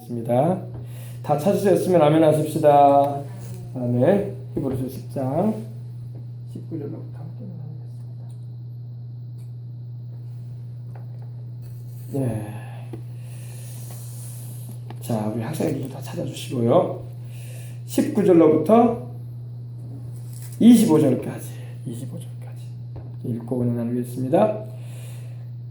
있습니다. 다 찾으셨으면 아멘 하십시다. 아멘. 히브리서 10장 19절로부터 함께 나누겠습니다. 네. 자, 우리 학생들도 다 찾아주시고요. 19절로부터 25절까지 읽고 나누겠습니다.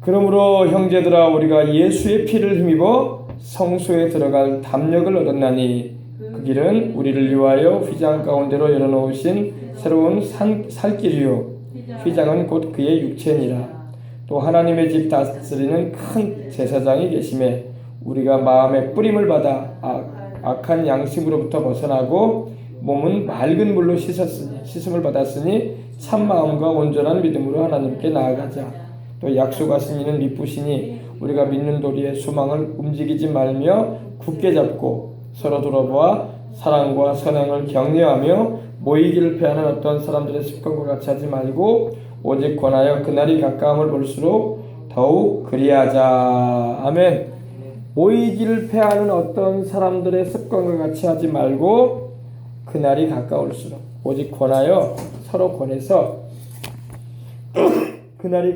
그러므로 형제들아, 우리가 예수의 피를 힘입어 성소에 들어갈 담력을 얻었나니 그 길은 우리를 위하여 휘장 가운데로 열어놓으신 새로운 살길이요 휘장은 곧 그의 육체니라. 또 하나님의 집 다스리는 큰 제사장이 계심에 우리가 마음의 뿌림을 받아 악한 양심으로부터 벗어나고 몸은 맑은 물로 씻음을 받았으니 참 마음과 온전한 믿음으로 하나님께 나아가자. 또 약속하신 이는 미쁘시니 우리가 믿는 도리의 소망을 움직이지 말며 굳게 잡고 서로 돌아보아 사랑과 선행을 격려하며 모이기를 패하는 어떤 사람들의 습관과 같이 하지 말고 오직 권하여 그날이 가까움을 볼수록 더욱 그리하자. 아멘. 모이기를 패하는 어떤 사람들의 습관과 같이 하지 말고 그날이 가까울수록 오직 권하여 서로 권해서 그날이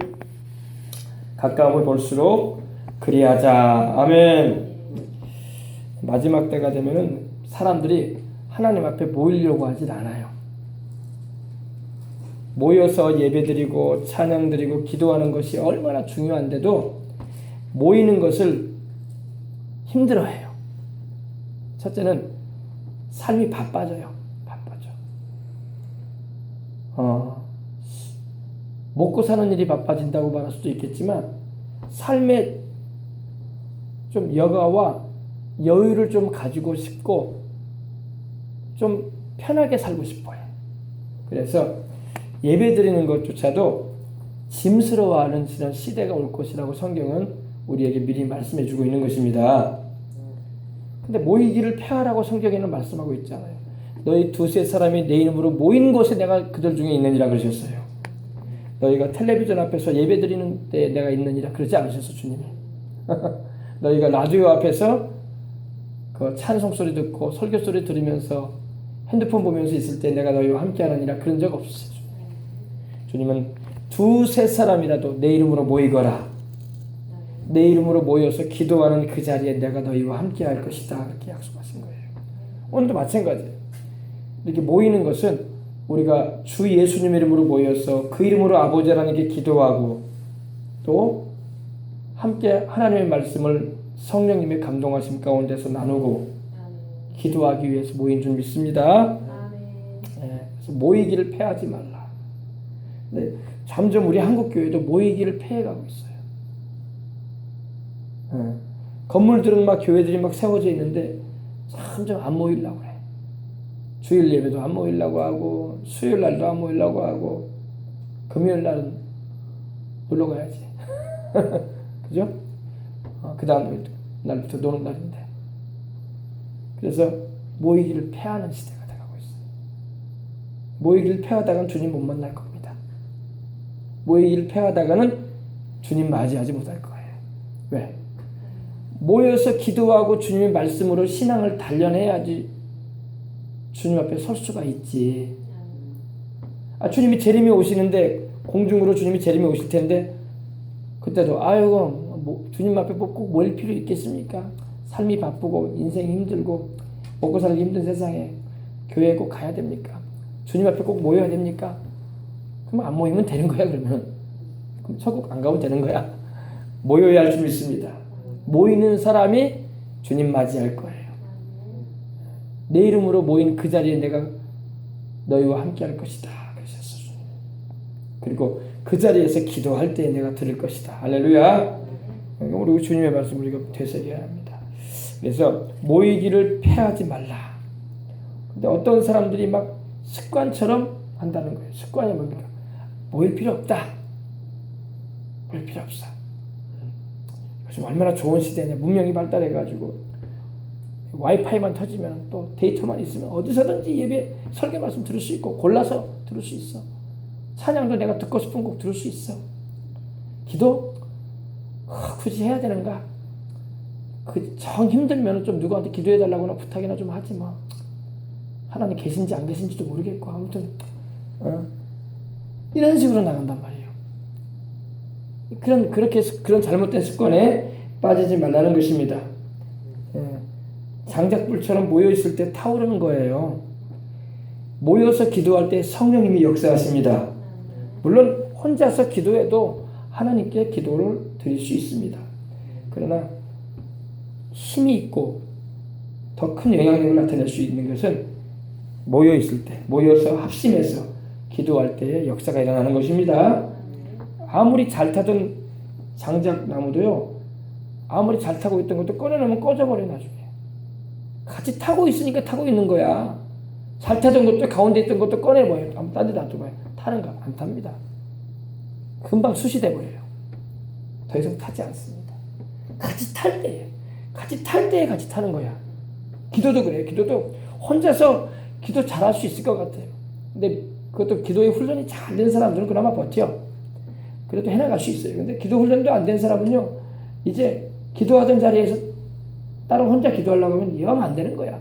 가까움을 볼수록 그리하자. 아멘. 마지막 때가 되면은 사람들이 하나님 앞에 모이려고 하질 않아요. 모여서 예배드리고 찬양드리고 기도하는 것이 얼마나 중요한데도 모이는 것을 힘들어해요. 첫째는 삶이 바빠져요. 먹고 사는 일이 바빠진다고 말할 수도 있겠지만 삶에 좀 여가와 여유를 좀 가지고 싶고 좀 편하게 살고 싶어요. 그래서 예배드리는 것조차도 짐스러워하는 이런 시대가 올 것이라고 성경은 우리에게 미리 말씀해 주고 있는 것입니다. 근데 모이기를 폐하라고 성경에는 말씀하고 있잖아요. 너희 두세 사람이 내 이름으로 모인 곳에 내가 그들 중에 있느니라 그러셨어요. 너희가 텔레비전 앞에서 예배드리는 때 내가 있느니라 그러지 않으셨어, 주님이. 너희가 라디오 앞에서 그 찬송 소리 듣고 설교 소리 들으면서 핸드폰 보면서 있을 때 내가 너희와 함께 하느니라 그런 적 없으세요. 주님은 두세 사람이라도 내 이름으로 모이거라. 내 이름으로 모여서 기도하는 그 자리에 내가 너희와 함께 할 것이다. 그렇게 약속하신 거예요. 오늘도 마찬가지예요. 이렇게 모이는 것은 우리가 주 예수님 이름으로 모여서 그 이름으로 아버지 하나님께 기도하고 또 함께 하나님의 말씀을 성령님의 감동하심 가운데서 나누고 기도하기 위해서 모인 줄 믿습니다. 네, 그래서 모이기를 폐하지 말라. 근데 점점 우리 한국교회도 모이기를 폐해가고 있어요. 네, 건물들은 막 교회들이 막 세워져 있는데 점점 안 모이려고 그래. 주일 예배도 안 모이려고 하고 수요일 날도 안 모이려고 하고 금요일 날은 놀러 가야지. 그죠? 그 다음 날부터 노는 날인데. 그래서 모이기를 폐하는 시대가 돼가고 있어요. 모이기를 폐하다가는 주님 못 만날 겁니다. 모이기를 폐하다가는 주님 맞이하지 못할 거예요. 왜? 모여서 기도하고 주님의 말씀으로 신앙을 단련해야지 주님 앞에 설 수가 있지. 주님이 재림이 오시는데 공중으로 주님이 재림이 오실 텐데 그때도 아이고 주님 앞에 꼭 모일 필요 있겠습니까? 삶이 바쁘고 인생이 힘들고 먹고 살기 힘든 세상에 교회에 꼭 가야 됩니까? 주님 앞에 꼭 모여야 됩니까? 그럼 안 모이면 되는 거야. 그러면 그럼 천국 안 가면 되는 거야. 모여야 할 줄 믿습니다. 모이는 사람이 주님 맞이할 거예요. 내 이름으로 모인 그 자리에 내가 너희와 함께 할 것이다. 그러셨어요. 그리고 그 자리에서 기도할 때 내가 들을 것이다. 할렐루야. 우리 주님의 말씀 우리가 되새겨야 합니다. 그래서 모이기를 폐하지 말라. 근데 어떤 사람들이 막 습관처럼 한다는 거예요. 습관이 뭡니까? 모일 필요 없다. 모일 필요 없어. 요즘 얼마나 좋은 시대냐. 문명이 발달해가지고 와이파이만 터지면 또 데이터만 있으면 어디서든지 예배 설교 말씀 들을 수 있고 골라서 들을 수 있어. 찬양도 내가 듣고 싶은 곡 들을 수 있어. 기도 굳이 해야 되는가? 그 정 힘들면 좀 누구한테 기도해 달라거나 부탁이나 좀 하지 뭐. 하나님 계신지 안 계신지도 모르겠고 아무튼 이런 식으로 나간단 말이에요. 그런 잘못된 습관에 빠지지 말라는 것입니다. 장작불처럼 모여 있을 때 타오르는 거예요. 모여서 기도할 때 성령님이 역사하십니다. 물론 혼자서 기도해도 하나님께 기도를 드릴 수 있습니다. 그러나 힘이 있고 더 큰 영향력을 나타낼 수 있는 것은 모여 있을 때, 모여서 합심해서 기도할 때의 역사가 일어나는 것입니다. 아무리 잘 타던 장작나무도요, 아무리 잘 타고 있던 것도 꺼내놓으면 꺼져버려 나중에. 같이 타고 있으니까 타고 있는 거야. 잘 타던 것도 가운데 있던 것도 꺼내버려요. 아무 딴 데 놔두고요. 타는가? 안 탑니다. 금방 수시돼 버려요. 더 이상 타지 않습니다. 같이 탈 때에 같이 타는 거야. 기도도 그래요. 기도도 혼자서 기도 잘할 수 있을 것 같아요. 근데 그것도 기도의 훈련이 잘 된 사람들은 그나마 버텨. 그래도 해나갈 수 있어요. 근데 기도 훈련도 안 된 사람은요, 이제 기도하던 자리에서 따로 혼자 기도하려고 하면 영 안 되는 거야.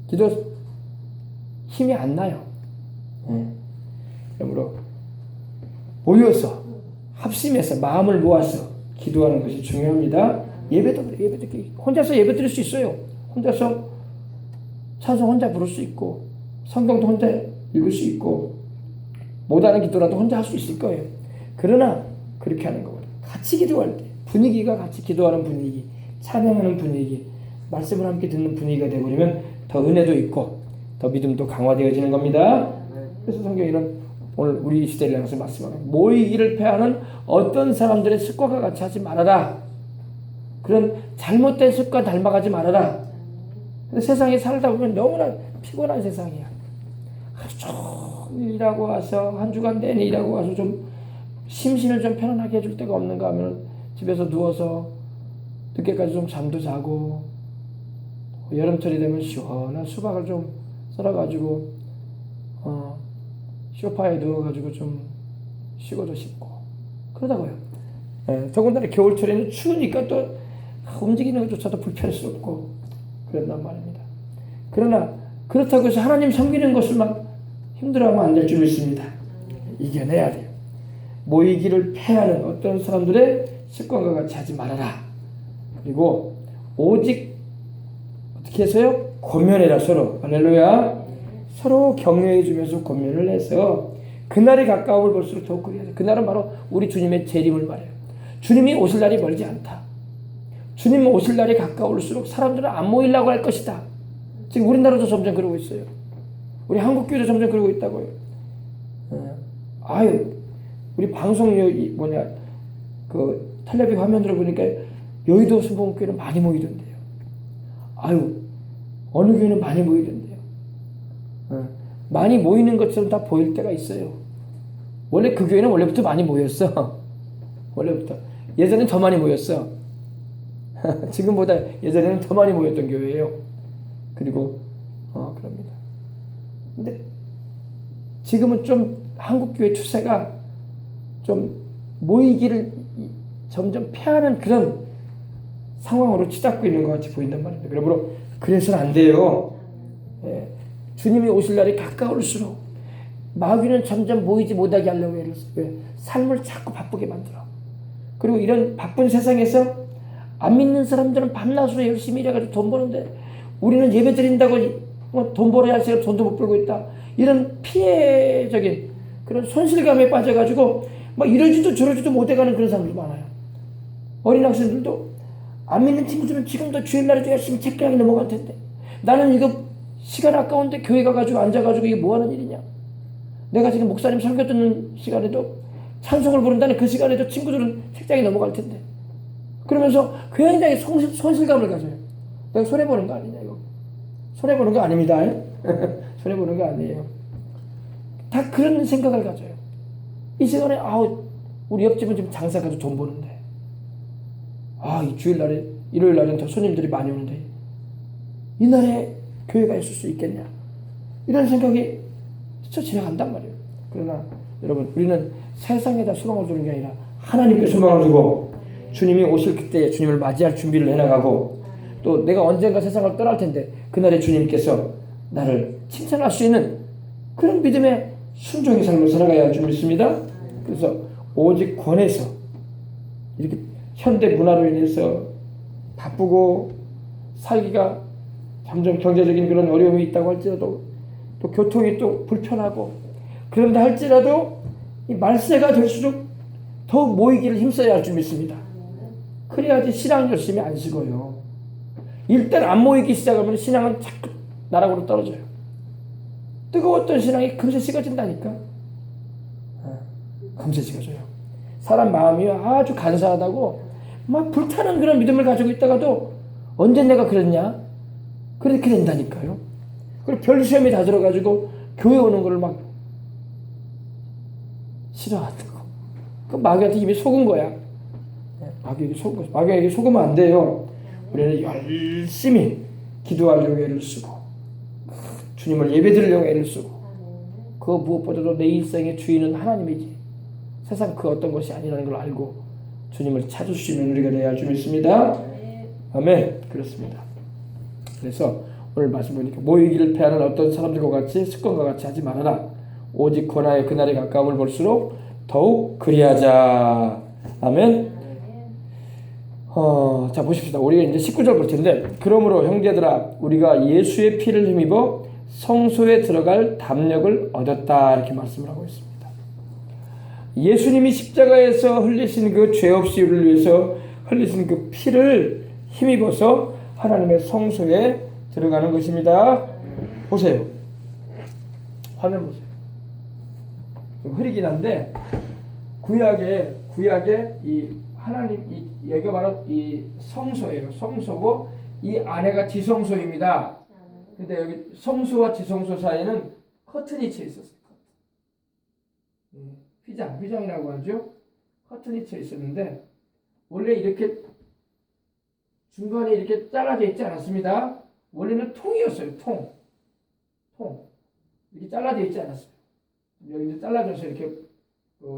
기도 힘이 안 나요. 그러므로 모여서 합심해서 마음을 모아서 기도하는 것이 중요합니다. 예배도 그래. 혼자서 예배 드릴 수 있어요. 혼자서 찬송 혼자 부를 수 있고 성경도 혼자 읽을 수 있고 못하는 기도라도 혼자 할 수 있을 거예요. 그러나 그렇게 하는 거거든요. 같이 기도할 때 분위기가 같이 기도하는 분위기, 찬양하는 분위기, 말씀을 함께 듣는 분위기가 되어버리면 더 은혜도 있고 더 믿음도 강화되어지는 겁니다. 그래서 성경에는 오늘 우리 시대를 향해서 말씀하는 모이기를 패하는 어떤 사람들의 습관과 같이 하지 말아라. 그런 잘못된 습관 닮아가지 말아라. 근데 세상에 살다 보면 너무나 피곤한 세상이야. 하루 종일 일하고 와서 한 주간 내내 일하고 와서 좀 심신을 좀 편안하게 해줄 데가 없는가 하면 집에서 누워서 늦게까지 좀 잠도 자고 여름철이 되면 시원한 수박을 좀 썰어가지고 소파에 누워가지고 좀 쉬고도 싶고 그러다고요. 더군다나 겨울철에는 추우니까 또 움직이는 것조차도 불편스럽고 그런단 말입니다. 그러나 그렇다고 해서 하나님 섬기는 것을 막 힘들어하면 안 될 줄 믿습니다. 이겨내야 돼요. 모이기를 패하는 어떤 사람들의 습관과 같이 하지 말아라. 그리고 오직 어떻게 해서요? 권면해라. 서로. 할렐루야. 서로 격려해 주면서 권면을 해서 그날이 가까움을 볼수록 더욱 그리하자. 그날은 바로 우리 주님의 재림을 말해요. 주님이 오실 날이 멀지 않다. 주님 오실 날이 가까울수록 사람들은 안 모이려고 할 것이다. 지금 우리나라도 점점 그러고 있어요. 우리 한국교회도 점점 그러고 있다고요. 우리 방송 그 텔레비 화면으로 보니까 여의도 순복음교회는 많이 모이던데요. 어느 교회는 많이 모이던데요. 많이 모이는 것처럼 다 보일 때가 있어요. 원래 그 교회는 원래부터 많이 모였어. 원래부터. 예전엔 더 많이 모였어. 지금보다 예전에는 더 많이 모였던 교회예요. 그리고 그럽니다. 근데 지금은 좀 한국교회 추세가 좀 모이기를 점점 패하는 그런 상황으로 치닫고 있는 것 같이 보인단 말입니다. 그러므로 그래서는 안 돼요. 주님이 오실 날이 가까울수록 마귀는 점점 모이지 못하게 하려고 해요. 삶을 자꾸 바쁘게 만들어. 그리고 이런 바쁜 세상에서 안 믿는 사람들은 밤낮으로 열심히 일해가지고 돈 버는데 우리는 예배 드린다고 돈 벌어야 할 시간 돈도 못 벌고 있다. 이런 피해적인 그런 손실감에 빠져가지고 막 이러지도 저러지도 못해가는 그런 사람들이 많아요. 어린 학생들도 안 믿는 친구들은 지금도 주일날에도 열심히 책장에 넘어갈 텐데 나는 이거 시간 아까운데 교회 가가지고 앉아가지고 이게 뭐하는 일이냐. 내가 지금 목사님 설교 듣는 시간에도 찬송을 부른다는 그 시간에도 친구들은 책장에 넘어갈 텐데 그러면서 굉장히 손실감을 가져요. 내가 손해보는 거 아니냐 이거. 손해보는 거 아닙니다. 손해보는 거 아니에요. 다 그런 생각을 가져요. 이 시간에 우리 옆집은 지금 장사가도 돈 버는데 이 주일날에 일요일날은 더 손님들이 많이 오는데 이날에 교회가 있을 수 있겠냐 이런 생각이 스쳐 지나간단 말이에요. 그러나 여러분 우리는 세상에다 소망을 두는 게 아니라 하나님께 소망을 두고 주님이 오실 그때에 주님을 맞이할 준비를 해나가고 또 내가 언젠가 세상을 떠날 텐데 그날에 주님께서 나를 칭찬할 수 있는 그런 믿음의 순종의 삶을 살아가야 할 줄 믿습니다. 그래서 오직 권해서 이렇게 현대 문화로 인해서 바쁘고 살기가 점점 경제적인 그런 어려움이 있다고 할지라도 또 교통이 또 불편하고 그런다 할지라도 이 말세가 될수록 더욱 모이기를 힘써야 할 줄 믿습니다. 그래야지 신앙 열심히 안 식어요. 일단 안 모이기 시작하면 신앙은 자꾸 나락으로 떨어져요. 뜨거웠던 신앙이 금세 식어진다니까. 금세 식어져요. 사람 마음이 아주 간사하다고 막 불타는 그런 믿음을 가지고 있다가도 언제 내가 그랬냐? 그렇게 된다니까요. 그리고 별 시험이 다 들어가지고 교회 오는 거를 막 싫어하고 그 마귀한테 이미 속은 거야. 마귀에게 속으면 안 돼요. 우리는 열심히 기도하려고 애를 쓰고 주님을 예배드리려고 애를 쓰고 그 무엇보다도 내 인생의 주인은 하나님이지 세상 그 어떤 것이 아니라는 걸 알고 주님을 찾을 수 있는 우리가 되어야 할 줄 믿습니다. 아멘. 그렇습니다. 그래서 오늘 말씀 보니까 모이기를 패하는 어떤 사람들과 같이 습관과 같이 하지 말아라. 오직 권하여 그날의 가까움을 볼수록 더욱 그리하자. 아멘. 자 보십시다. 우리가 이제 19절 볼 텐데 그러므로 형제들아 우리가 예수의 피를 힘입어 성소에 들어갈 담력을 얻었다 이렇게 말씀을 하고 있습니다. 예수님이 십자가에서 흘리신 그 죄 없이 우리를 위해서 흘리신 그 피를 힘입어서 하나님의 성소에 들어가는 것입니다. 보세요. 화면 보세요. 좀 흐리긴 한데 구약에 이 하나님 여기가 바로 이 성소예요. 성소고 이 안에가 지성소입니다. 근데 여기 성소와 지성소 사이에는 커튼이 쳐 있었어요. 휘장이라고 하죠. 커튼이 쳐 있었는데 원래 이렇게 중간에 이렇게 잘라져 있지 않았습니다. 원래는 통이었어요. 통 이렇게 잘라져 있지 않았어요. 여기 잘라져서 이렇게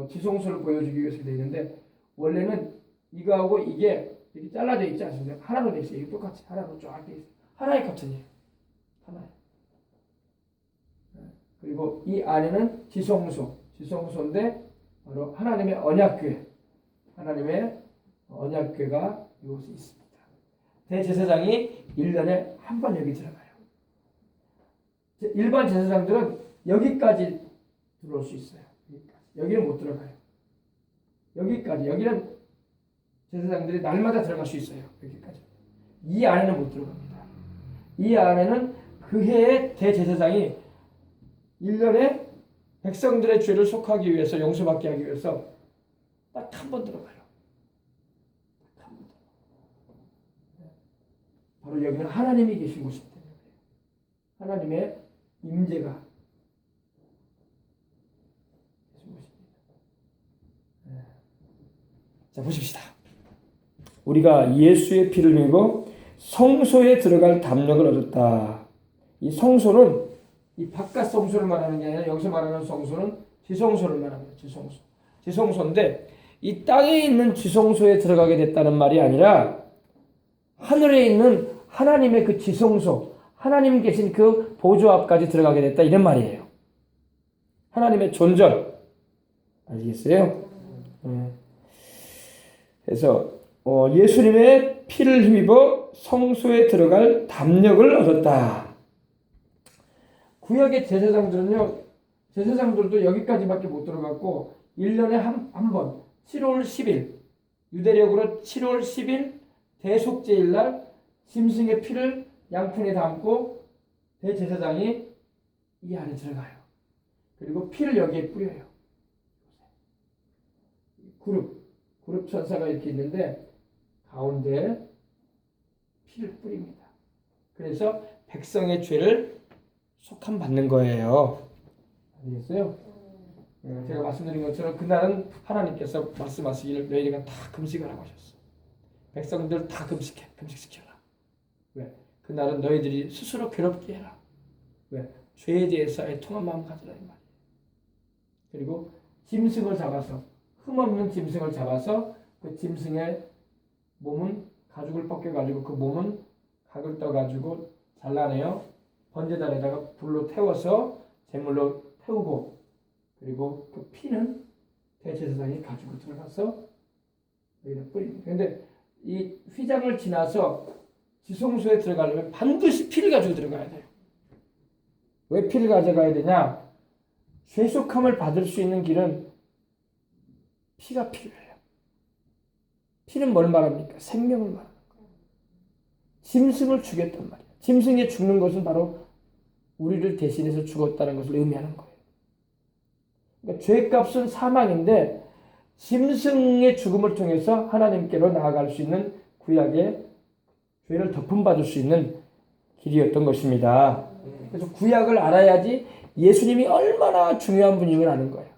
지성소를 보여주기 위해서 되어 있는데 원래는 이거하고 이게 이렇게 잘라져 있지 않습니다. 하나로 되어 있어요. 이게 똑같이 하나로 쫙 되어 있어요. 하나의 커튼이에요. 하나의. 그리고 이 안에는 지성소인데 바로 하나님의 언약궤, 하나님의 언약궤가 이곳에 있습니다. 대제사장이 1년에 한 번 여기 들어가요. 일반 제사장들은 여기까지 들어올 수 있어요. 여기는 못 들어가요. 여기는 제사장들이 날마다 들어갈 수 있어요. 여기까지. 이 안에는 못 들어갑니다. 이 안에는 그 해에 대제사장이 1년에 백성들의 죄를 속하기 위해서 용서받게 하기 위해서 딱 한 번 들어가요. 바로 여기는 하나님이 계신 곳이기 때문에 하나님의 임재가 계신 곳입니다. 자 보십시다. 우리가 예수의 피를 믿고 성소에 들어갈 담력을 얻었다. 이 성소는 이 바깥 성소를 말하는 게 아니라 여기서 말하는 성소는 지성소를 말합니다. 지성소인데 이 땅에 있는 지성소에 들어가게 됐다는 말이 아니라 하늘에 있는 하나님의 그 지성소, 하나님 계신 그 보좌 앞까지 들어가게 됐다 이런 말이에요. 하나님의 존전 아시겠어요? 그래서 예수님의 피를 힘입어 성소에 들어갈 담력을 얻었다. 구약의 제사장들도 여기까지밖에 못 들어갔고 1년에 한 번 7월 10일 유대력으로 7월 10일 대속죄일 날 짐승의 피를 양푼에 담고 대제사장이 이 안에 들어가요. 그리고 피를 여기에 뿌려요. 그룹 천사가 이렇게 있는데 가운데 피를 뿌립니다. 그래서 백성의 죄를 속함 받는 거예요. 아시겠어요? 제가 말씀드린 것처럼 그날은 하나님께서 말씀하시기를 너희가 다 금식을 하고 하셨어. 백성들 다 금식시켜라. 왜? 그날은 너희들이 스스로 괴롭게 해라. 왜? 죄에 대해서 애통한 마음 가지라 이 말이에요. 그리고 짐승을 잡아서 흠없는 짐승을 잡아서 그 짐승의 몸은 가죽을 벗겨가지고 그 몸은 각을 떠가지고 잘라내요. 번제단에다가 불로 태워서 제물로 태우고, 그리고 그 피는 대제사장이 가지고 들어가서 여기다 뿌립니다. 그런데 이 휘장을 지나서 지성소에 들어가려면 반드시 피를 가지고 들어가야 돼요. 왜 피를 가져가야 되냐? 죄속함을 받을 수 있는 길은 피가 필요해요. 피는 뭘 말합니까? 생명을 말합니다. 짐승을 죽였단 말이에요. 짐승이 죽는 것은 바로 우리를 대신해서 죽었다는 것을 의미하는 거예요. 그러니까 죄값은 사망인데 짐승의 죽음을 통해서 하나님께로 나아갈 수 있는 구약의 죄를 덮음받을 수 있는 길이었던 것입니다. 그래서 구약을 알아야지 예수님이 얼마나 중요한 분임을 아는 거예요.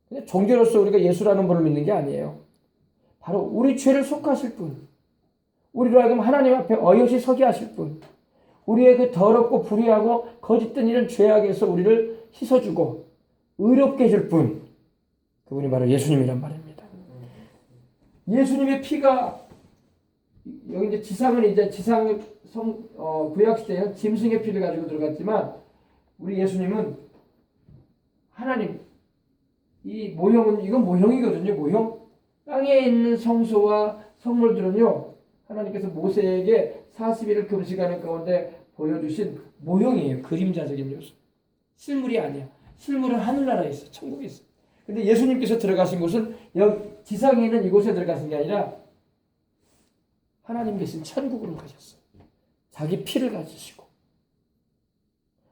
근데 종교로서 우리가 예수라는 분을 믿는 게 아니에요. 바로 우리 죄를 속하실 분, 우리로 하여금 하나님 앞에 어여시 서게 하실 분, 우리의 그 더럽고 불의하고 거짓된 이런 죄악에서 우리를 씻어주고 의롭게 해줄 분, 그분이 바로 예수님이란 말입니다. 예수님의 피가 여기 이제 지상은 이제 구약 시대에는 짐승의 피를 가지고 들어갔지만 우리 예수님은 하나님, 이 모형은 이건 모형이거든요. 모형. 땅에 있는 성소와 성물들은요, 하나님께서 모세에게 40일을 금식하는 가운데 보여주신 모형이에요. 그림자적인 요소. 실물이 아니야. 실물은 하늘나라에 있어. 천국에 있어. 근데 예수님께서 들어가신 곳은 여기 지상에 있는 이곳에 들어가신 게 아니라 하나님 계신 천국으로 가셨어요. 자기 피를 가지시고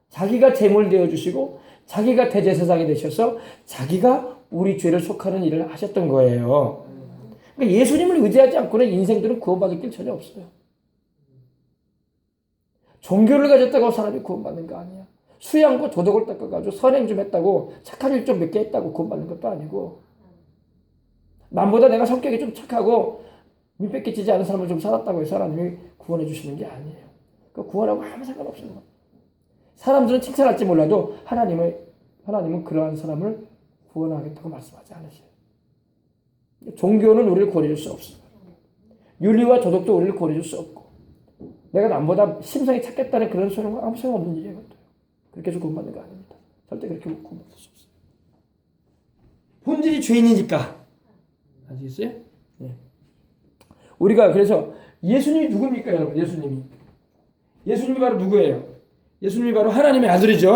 자기가 제물 되어 주시고 자기가 대제사장이 되셔서 자기가 우리 죄를 속하는 일을 하셨던 거예요. 그러니까 예수님을 의지하지 않고는 인생들은 구원받을 길 전혀 없어요. 종교를 가졌다고 사람이 구원받는 거 아니야. 수양과 도덕을 닦아가지고 선행 좀 했다고 착한 일 좀 몇 개 했다고 구원받는 것도 아니고, 남보다 내가 성격이 좀 착하고 민폐 끼치지 않은 삶을 좀 살았다고 해서 하나님이 구원해 주시는 게 아니에요. 그 구원하고 아무 상관없어요. 사람들은 칭찬할지 몰라도 하나님은 그러한 사람을 구원하겠다고 말씀하지 않으세요. 종교는 우리를 구원해 줄 수 없어요. 윤리와 도덕도 우리를 구원해 줄 수 없고, 내가 남보다 심성이 착겠다는 그런 소리는 아무 소용없는 일이에요. 그렇게 해서 구원받는 거 아닙니다. 절대 그렇게 구원받을 수 없어요. 본질이 죄인이니까. 아시겠어요? 네. 우리가 그래서 예수님이 누굽니까, 여러분? 예수님이 바로 누구예요? 예수님이 바로 하나님의 아들이죠.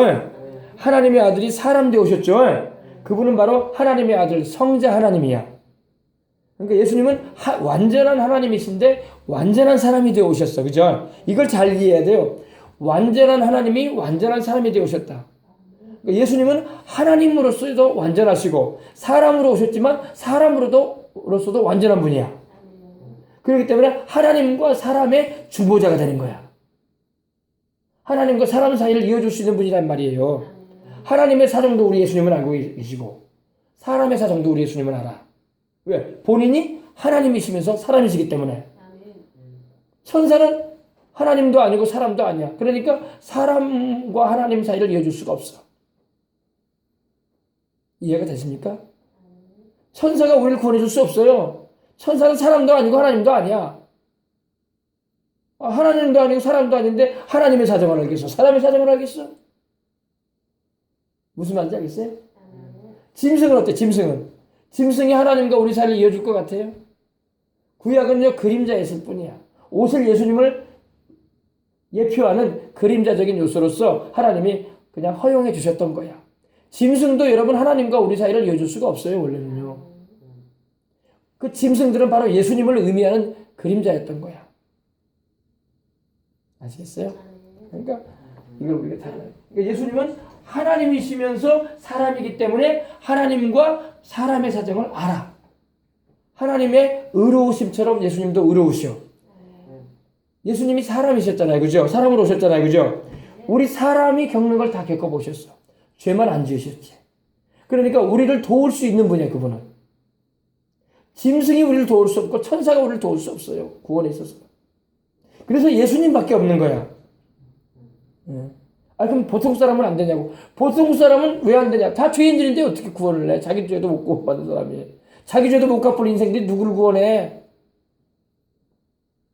하나님의 아들이 사람 되어 오셨죠. 그분은 바로 하나님의 아들, 성자 하나님이야. 그러니까 예수님은 완전한 하나님이신데 완전한 사람이 되어 오셨어. 그죠? 이걸 잘 이해해야 돼요. 완전한 하나님이 완전한 사람이 되어 오셨다. 그러니까 예수님은 하나님으로서도 완전하시고 사람으로 오셨지만 사람으로서도 완전한 분이야. 그렇기 때문에 하나님과 사람의 중보자가 되는 거야. 하나님과 사람 사이를 이어줄 수 있는 분이란 말이에요. 하나님의 사정도 우리 예수님은 알고 계시고 사람의 사정도 우리 예수님은 알아. 왜? 본인이 하나님이시면서 사람이시기 때문에. 천사는 하나님도 아니고 사람도 아니야. 그러니까 사람과 하나님 사이를 이어줄 수가 없어. 이해가 되십니까? 천사가 우리를 구원해 줄 수 없어요. 천사는 사람도 아니고 하나님도 아니야. 하나님도 아니고 사람도 아닌데 하나님의 사정을 알겠어? 사람의 사정을 알겠어? 무슨 말인지 알겠어요? 짐승은 어때? 짐승이 하나님과 우리 사이를 이어줄 것 같아요? 구약은요, 그림자에 있을 뿐이야. 옷을 예수님을 예표하는 그림자적인 요소로서 하나님이 그냥 허용해 주셨던 거야. 짐승도 여러분 하나님과 우리 사이를 이어줄 수가 없어요, 원래는요. 그 짐승들은 바로 예수님을 의미하는 그림자였던 거야. 아시겠어요? 그러니까 이걸 우리가 다 알아요. 그러니까 예수님은 하나님이시면서 사람이기 때문에 하나님과 사람의 사정을 알아. 하나님의 의로우심처럼 예수님도 의로우셔. 예수님이 사람이셨잖아요. 그죠? 사람으로 오셨잖아요. 그죠? 우리 사람이 겪는 걸 다 겪어보셨어. 죄만 안 지으셨지. 그러니까 우리를 도울 수 있는 분이야, 그분은. 짐승이 우리를 도울 수 없고 천사가 우리를 도울 수 없어요. 구원에 있어서. 그래서 예수님밖에 없는 거야. 그럼 보통 사람은 안 되냐고. 보통 사람은 왜 안 되냐. 다 죄인들인데 어떻게 구원을 해. 자기 죄도 못 구원받은 사람이. 자기 죄도 못 갚을 인생들이 누구를 구원해.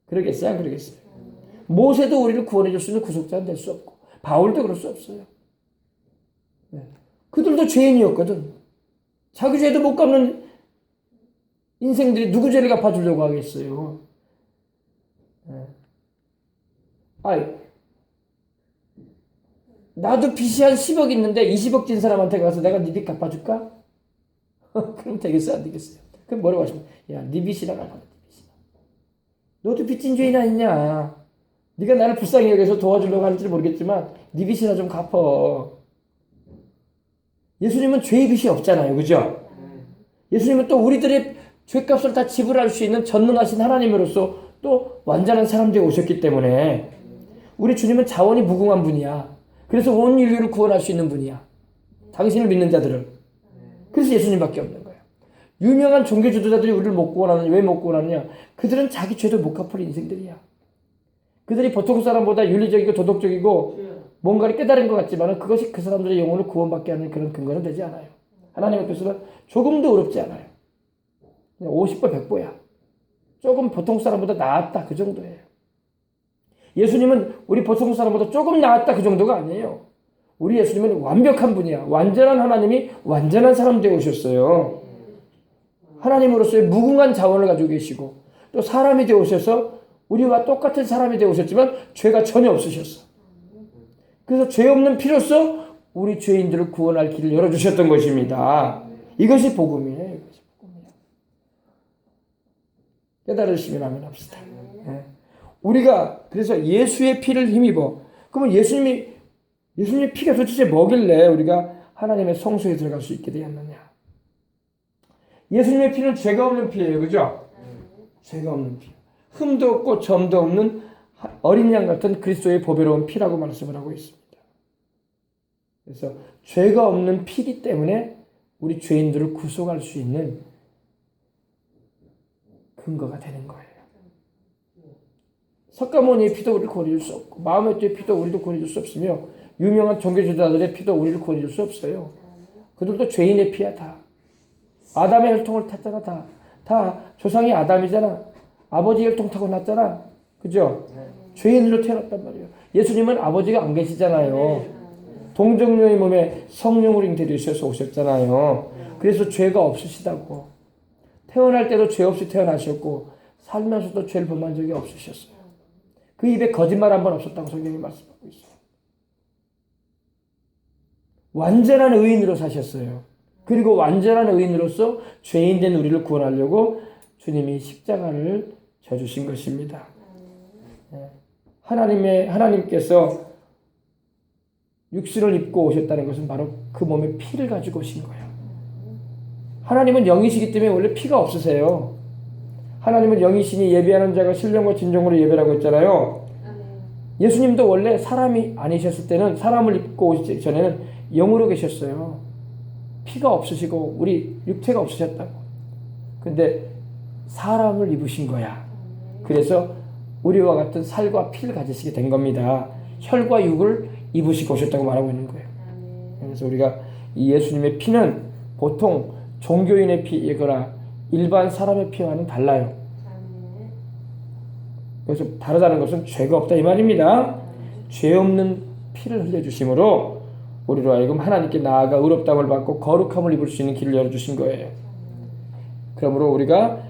그러겠어요? 안 그러겠어요? 모세도 우리를 구원해 줄 수 있는 구속자는 될 수 없고 바울도 그럴 수 없어요. 그들도 죄인이었거든. 자기 죄도 못 갚는 인생들이 누구 죄를 갚아주려고 하겠어요. 나도 빚이 한 10억 있는데 20억 진 사람한테 가서 내가 네 빚 갚아줄까? 그럼 되겠어요? 안 되겠어요? 그럼 뭐라고 하시면, 야, 네 빚이나 갚아. 네 빚이나. 너도 빚진 죄인 아니냐? 네가 나를 불쌍히 여기서 도와주려고 하는지 모르겠지만 네 빚이나 좀 갚어. 예수님은 죄의 빚이 없잖아요. 그죠? 예수님은 또 우리들의 죄값을 다 지불할 수 있는 전능하신 하나님으로서 또 완전한 사람 되어 오셨기 때문에 우리 주님은 자원이 무궁한 분이야. 그래서 온 인류를 구원할 수 있는 분이야. 당신을 믿는 자들을. 그래서 예수님밖에 없는 거야. 유명한 종교 지도자들이 우리를 못 구원하느냐? 왜 못 구원하느냐? 그들은 자기 죄도 못 갚을 인생들이야. 그들이 보통 사람보다 윤리적이고 도덕적이고 뭔가를 깨달은 것 같지만 그것이 그 사람들의 영혼을 구원받게 하는 그런 근거는 되지 않아요. 하나님 앞에서는 조금도 어렵지 않아요. 50보 100보야. 조금 보통 사람보다 나았다 그 정도예요. 예수님은 우리 보통 사람보다 조금 나았다 그 정도가 아니에요. 우리 예수님은 완벽한 분이야. 완전한 하나님이 완전한 사람 되어 오셨어요. 하나님으로서의 무궁한 자원을 가지고 계시고 또 사람이 되어 오셔서 우리와 똑같은 사람이 되어 오셨지만 죄가 전혀 없으셨어. 그래서 죄 없는 피로써 우리 죄인들을 구원할 길을 열어주셨던 것입니다. 이것이 복음이에요. 이것이 복음이에요. 깨달으시면 하면 합시다. 네. 우리가 그래서 예수의 피를 힘입어. 그러면 예수님의 피가 도대체 뭐길래 우리가 하나님의 성소에 들어갈 수 있게 되었느냐? 예수님의 피는 죄가 없는 피예요. 그죠? 죄가 없는 피. 흠도 없고 점도 없는 어린 양 같은 그리스도의 보배로운 피라고 말씀을 하고 있습니다. 그래서 죄가 없는 피이기 때문에 우리 죄인들을 구속할 수 있는 근거가 되는 거예요. 석가모니의 피도 우리를 구원해줄 수 없고 마음의 죄의 피도 우리도 구원해줄 수 없으며 유명한 종교지도자들의 피도 우리를 구원해줄 수 없어요. 그들도 죄인의 피야 다. 아담의 혈통을 탔잖아 다. 다 조상이 아담이잖아. 아버지 혈통 타고 났잖아. 그죠? 죄인으로 태어났단 말이에요. 예수님은 아버지가 안 계시잖아요. 동정녀의 몸에 성령으로 잉태되셔서 오셨잖아요. 그래서 죄가 없으시다고. 태어날 때도 죄 없이 태어나셨고 살면서도 죄를 범한 적이 없으셨어요. 그 입에 거짓말 한 번 없었다고 성경이 말씀하고 있어요. 완전한 의인으로 사셨어요. 그리고 완전한 의인으로서 죄인된 우리를 구원하려고 주님이 십자가를 져주신 것입니다. 하나님께서 육신을 입고 오셨다는 것은 바로 그 몸에 피를 가지고 오신 거예요. 하나님은 영이시기 때문에 원래 피가 없으세요. 하나님은 영이시니 예배하는 자가 신령과 진정으로 예배라고 했잖아요. 예수님도 원래 사람이 아니셨을 때는 사람을 입고 오시기 전에는 영으로 계셨어요. 피가 없으시고 우리 육체가 없으셨다고. 근데 사람을 입으신 거야. 그래서 우리와 같은 살과 피를 가지시게 된 겁니다. 혈과 육을 입으시고 오셨다고 말하고 있는 거예요. 그래서 우리가 이 예수님의 피는 보통 종교인의 피이거나 일반 사람의 피와는 달라요. 그래서 다르다는 것은 죄가 없다 이 말입니다. 죄 없는 피를 흘려주심으로 우리로 하여금 하나님께 나아가 의롭다함을 받고 거룩함을 입을 수 있는 길을 열어주신 거예요. 그러므로 우리가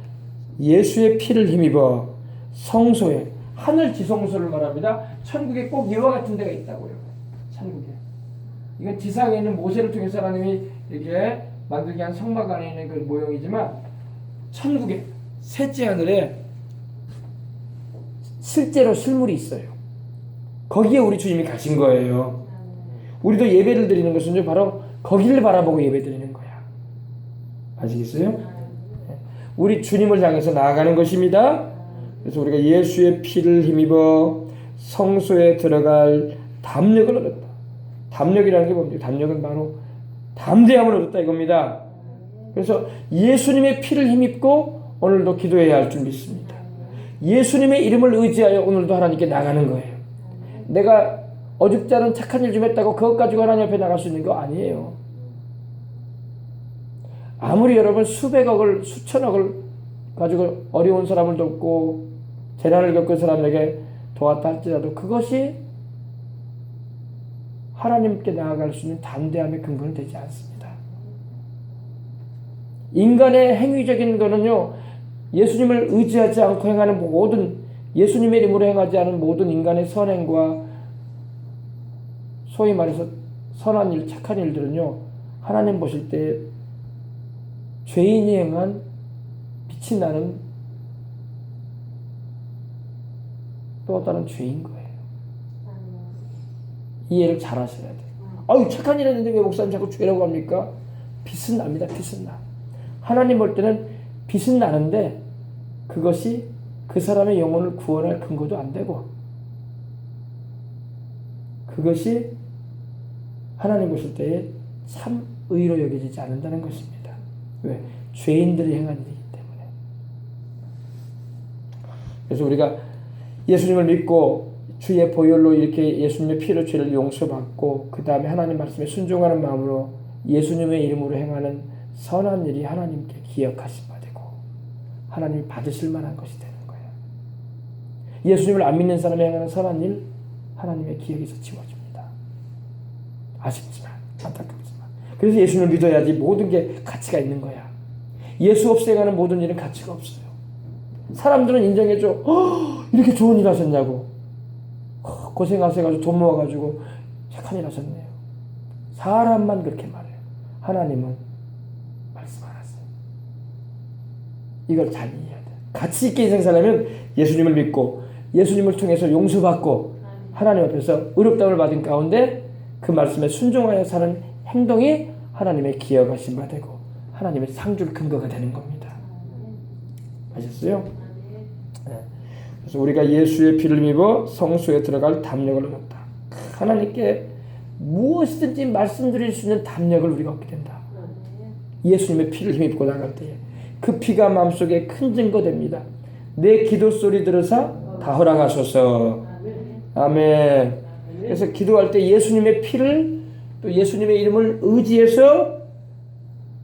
예수의 피를 힘입어 성소에 하늘 지성소를 말합니다. 천국에 꼭 이와 같은 데가 있다고요. 천국에. 이건 지상에 있는 모세를 통해서 하나님이 이렇게 만들게 한 성막 안에 있는 그 모형이지만 천국에 셋째 하늘에 실제로 실물이 있어요. 거기에 우리 주님이 가신 거예요. 우리도 예배를 드리는 것은 바로 거기를 바라보고 예배 드리는 거야. 아시겠어요? 우리 주님을 향해서 나아가는 것입니다. 그래서 우리가 예수의 피를 힘입어 성소에 들어갈 담력을 얻었다. 담력이라는 게 뭡니까? 담력은 바로 담대함을 얻었다 이겁니다. 그래서 예수님의 피를 힘입고 오늘도 기도해야 할 줄 믿습니다. 예수님의 이름을 의지하여 오늘도 하나님께 나가는 거예요. 내가 어줍지 않은 착한 일 좀 했다고 그것 가지고 하나님 앞에 나갈 수 있는 거 아니에요. 아무리 여러분 수백억을 수천억을 가지고 어려운 사람을 돕고 재난을 겪은 사람에게 도왔다 할지라도 그것이 하나님께 나아갈 수 있는 담대함의 근거는 되지 않습니다. 인간의 행위적인 거는요, 예수님을 의지하지 않고 행하는 모든, 예수님의 이름으로 행하지 않은 모든 인간의 선행과 소위 말해서 선한 일, 착한 일들은요, 하나님 보실 때 죄인이 행한 빛이 나는 또 다른 죄인 거예요. 이해를 잘 하셔야 돼요. 아유, 착한 일 했는데 왜 목사님 자꾸 죄라고 합니까? 빛은 납니다. 빛은 나. 하나님 볼 때는 빛은 나는데 그것이 그 사람의 영혼을 구원할 근거도 안 되고, 그것이 하나님 보실 때에 참 의로 여겨지지 않는다는 것입니다. 왜? 죄인들이 행한 일이기 때문에. 그래서 우리가 예수님을 믿고 주의 보혈로 이렇게 예수님의 피로 죄를 용서받고 그 다음에 하나님 말씀에 순종하는 마음으로 예수님의 이름으로 행하는 선한 일이 하나님께 기억하심 받고 하나님이 받으실 만한 것이 되는 거예요. 예수님을 안 믿는 사람이 행하는 선한 일, 하나님의 기억에서 지워집니다. 아쉽지만, 안타깝지만. 그래서 예수님을 믿어야지 모든 게 가치가 있는 거야. 예수 없이 행하는 모든 일은 가치가 없어요. 사람들은 인정해줘. 이렇게 좋은 일 하셨냐고. 고생하셔가지고 돈 모아가지고 착한 일 하셨네요. 사람만 그렇게 말해요. 하나님은 말씀 안 하세요. 이걸 잘 이해해야 돼요. 가치 있게 인생 살려면 예수님을 믿고 예수님을 통해서 용서받고 하나님 앞에서 의롭다움을 받은 가운데 그 말씀에 순종하여 사는 행동이 하나님의 기억하신 바 되고 하나님의 상줄 근거가 되는 겁니다. 아셨어요? 네. 그래서 우리가 예수의 피를 입어 성소에 들어갈 담력을 얻었다. 하나님께 무엇이든지 말씀드릴 수 있는 담력을 우리가 얻게 된다. 예수님의 피를 힘입고 나갈 때에 그 피가 마음속에 큰 증거 됩니다. 내 기도 소리 들으사 다 허락하소서. 아멘. 그래서 기도할 때 예수님의 피를 또 예수님의 이름을 의지해서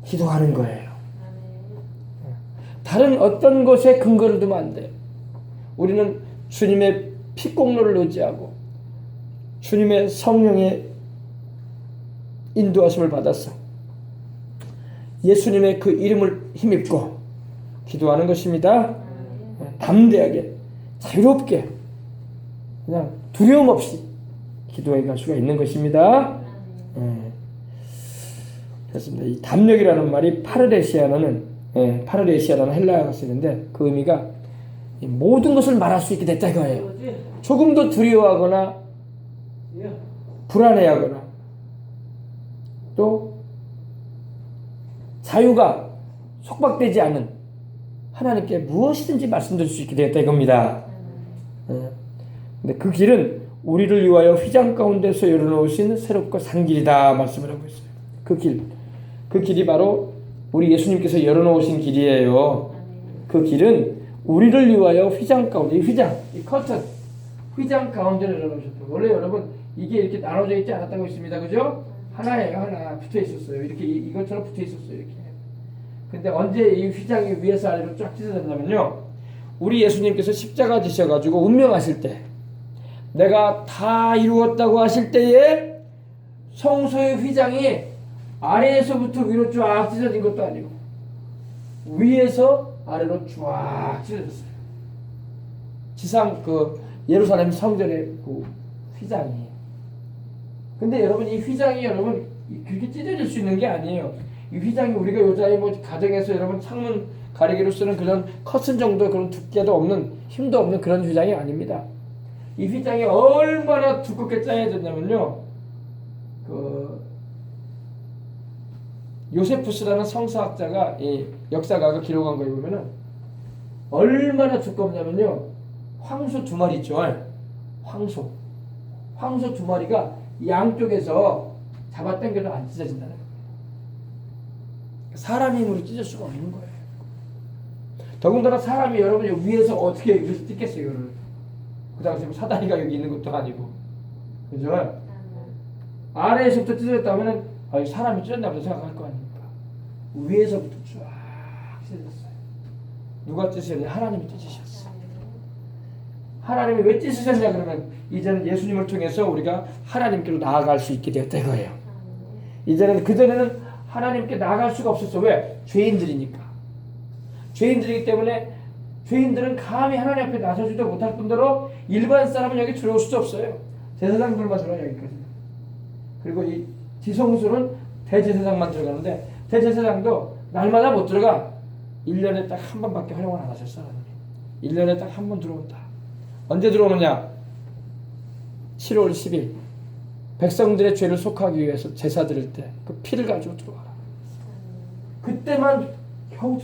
기도하는 거예요. 다른 어떤 것에 근거를 두면 안 돼요. 우리는 주님의 피공로를 의지하고 주님의 성령의 인도하심을 받아서 예수님의 그 이름을 힘입고 기도하는 것입니다. 담대하게 자유롭게 그냥 두려움 없이 기도해 갈 수가 있는 것입니다. 그렇습니다. 이 담력이라는 말이 파르레시아라는 헬라어가 쓰는데 그 의미가 모든 것을 말할 수 있게 됐다 이거예요. 조금도 두려워하거나 불안해하거나 또 자유가 속박되지 않는 하나님께 무엇이든지 말씀드릴 수 있게 되었다 이겁니다. 근데 그 길은 우리를 위하여 휘장 가운데서 열어놓으신 새롭고 산 길이다 말씀을 하고 있어요. 그 길이 바로 우리 예수님께서 열어놓으신 길이에요. 그 길은 우리를 위하여 휘장 가운데, 이 커튼, 휘장 가운데를 열어놓으셨다. 원래 여러분 이게 이렇게 나눠져 있지 않았다고 했습니다. 그죠? 하나예요. 하나 붙어 있었어요. 이렇게 이것처럼 붙어 있었어요. 이렇게. 근데 언제 이 휘장이 위에서 아래로 쫙 찢어졌냐면요. 우리 예수님께서 십자가 지셔가지고 운명하실 때, 내가 다 이루었다고 하실 때에 성소의 휘장이 아래에서부터 위로 쫙 찢어진 것도 아니고 위에서 아래로 쫙 찢어졌어요. 지상 그 예루살렘 성전의 그 휘장이. 근데 여러분 이 휘장이 여러분 그렇게 찢어질 수 있는 게 아니에요. 이 휘장이 우리가 요즘에 뭐 가정에서 여러분 창문 가리개로 쓰는 그런 커튼 정도 그런 두께도 없는 힘도 없는 그런 휘장이 아닙니다. 이 휘장이 얼마나 두껍게 짜여졌냐면요. 그 요세푸스라는 성서학자가 이 역사가가 기록한 거에 보면은 얼마나 두껍냐면요. 황소 두 마리 있죠. 황소 두 마리가 양쪽에서 잡아당겨도 안 찢어진다는 거예요. 사람 힘으로 찢을 수가 없는 거예요. 더군다나 사람이 여러분이 위에서 어떻게 위에서 찢겠어요, 이거를. 그 당시에 사다리가 여기 있는 것도 아니고. 그죠? 아래에서부터 찢어졌다면 사람이 찢었나보다 생각할 거 아닙니까? 위에서부터 쫙 찢어졌어요. 누가 찢으셨냐? 하나님이 찢으셨어요. 하나님이 왜 찢으셨냐 그러면 이제는 예수님을 통해서 우리가 하나님께로 나아갈 수 있게 되었다 이거예요. 이제는 그전에는 하나님께 나아갈 수가 없었어. 왜? 죄인들이니까. 죄인들이기 때문에 죄인들은 감히 하나님 앞에 나서지도 못할 뿐더러 일반 사람은 여기 들어올 수 없어요. 제사장들만 들어와 여기까지. 그리고 이 지성소는 대제사장만 들어가는데 대제사장도 날마다 못 들어가. 1년에 딱 한 번밖에 활용을 안 하셨어. 1년에 딱 한 번 들어온다. 언제 들어오느냐? 7월 10일 백성들의 죄를 속하기 위해서 제사 드릴 때 그 피를 가지고 들어와라. 그때만 겨우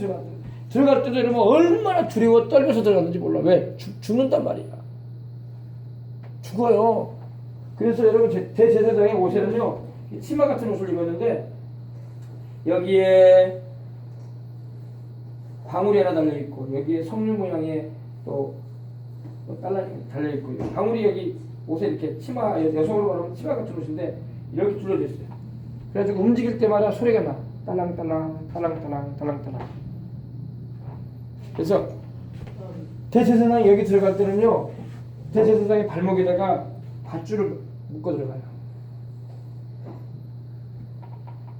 들어갈 때도 이러면 얼마나 두려워 떨면서 들어갔는지 몰라. 왜? 죽는단 말이야. 죽어요. 그래서 여러분 대제사장의 옷에는요 치마 같은 옷을 입었는데 여기에 방울이 하나 달려있고 여기에 성류 모양의 또 달려있고 방울이 여기 옷에 이렇게 치마, 여성으로 말하면 치마 같은 옷인데 이렇게 둘러져 있어요. 그래가지고 움직일 때마다 소리가 나. 딸랑딸랑 딸랑딸랑 딸랑딸랑. 그래서 대제사장이 여기 들어갈 때는요 대제사장의 발목에다가 밧줄을 묶어 들어가요.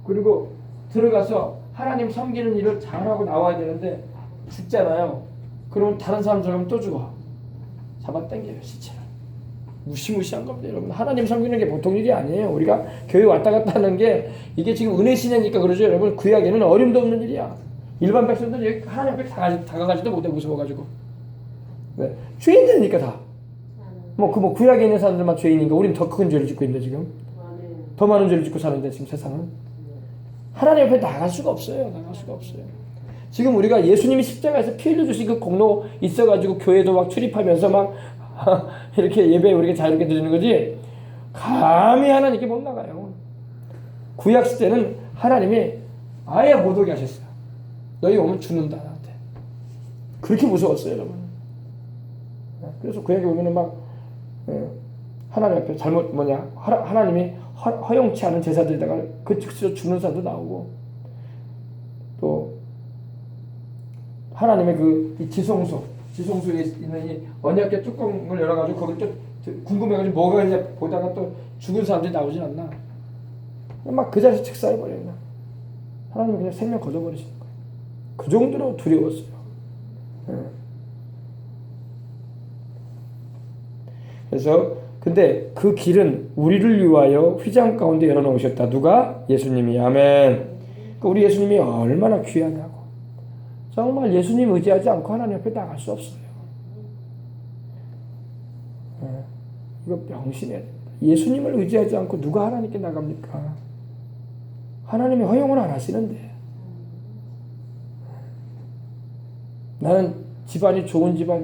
그리고 들어가서 하나님 섬기는 일을 잘하고 나와야 되는데 죽잖아요. 그러면 다른 사람 들어가면 또 죽어. 잡아당겨요 시체를. 무시무시한 겁니다 여러분. 하나님 섬기는 게 보통 일이 아니에요. 우리가 교회 왔다 갔다 하는 게 이게 지금 은혜 신앙이니까 그러죠 여러분. 구약에는 어림도 없는 일이야. 일반 백성들은 여기 하나님 앞에 다가가지도 못해 무서워가지고. 네. 죄인들이니까 다. 구약에 있는 사람들만 죄인인가? 우린 더 큰 죄를 짓고 있는데 지금. 더 많은 죄를 짓고 사는데 지금 세상은. 하나님 앞에 나갈 수가 없어요. 나갈 수가 없어요. 지금 우리가 예수님이 십자가에서 피 흘려주신 그 공로 있어가지고 교회도 막 출입하면서 막 이렇게 예배 우리가 자유롭게 드리는 거지. 감히 하나님께 못 나가요. 구약 시대는 하나님이 아예 못 오게 하셨어요. 너희 오면 죽는다 나한테. 그렇게 무서웠어요 여러분. 그래서 구약에 보면은 막 하나님 앞에 하나님이 허용치 않은 제사들에다가 그 즉시로 죽는 사람도 나오고 또 하나님의 그 지성소에 있는 이 언약궤 뚜껑을 열어가지고 거기 또 궁금해가지고 뭐가 있냐 보다가 또 죽은 사람들이 나오진 않나. 막 그 자리에서 즉사해버려요. 하나님이 그냥 생명 걷어버리시는 거예요. 그 정도로 두려웠어요. 그래서 근데 그 길은 우리를 위하여 휘장 가운데 열어놓으셨다. 누가? 예수님이. 아멘. 우리 예수님이 얼마나 귀하냐고. 정말 예수님 의지하지 않고 하나님 앞에 나갈 수 없어요. 이거 명심해야 됩니다. 예수님을 의지하지 않고 누가 하나님께 나갑니까? 하나님이 허용을 안 하시는데. 나는 집안이 좋은 집안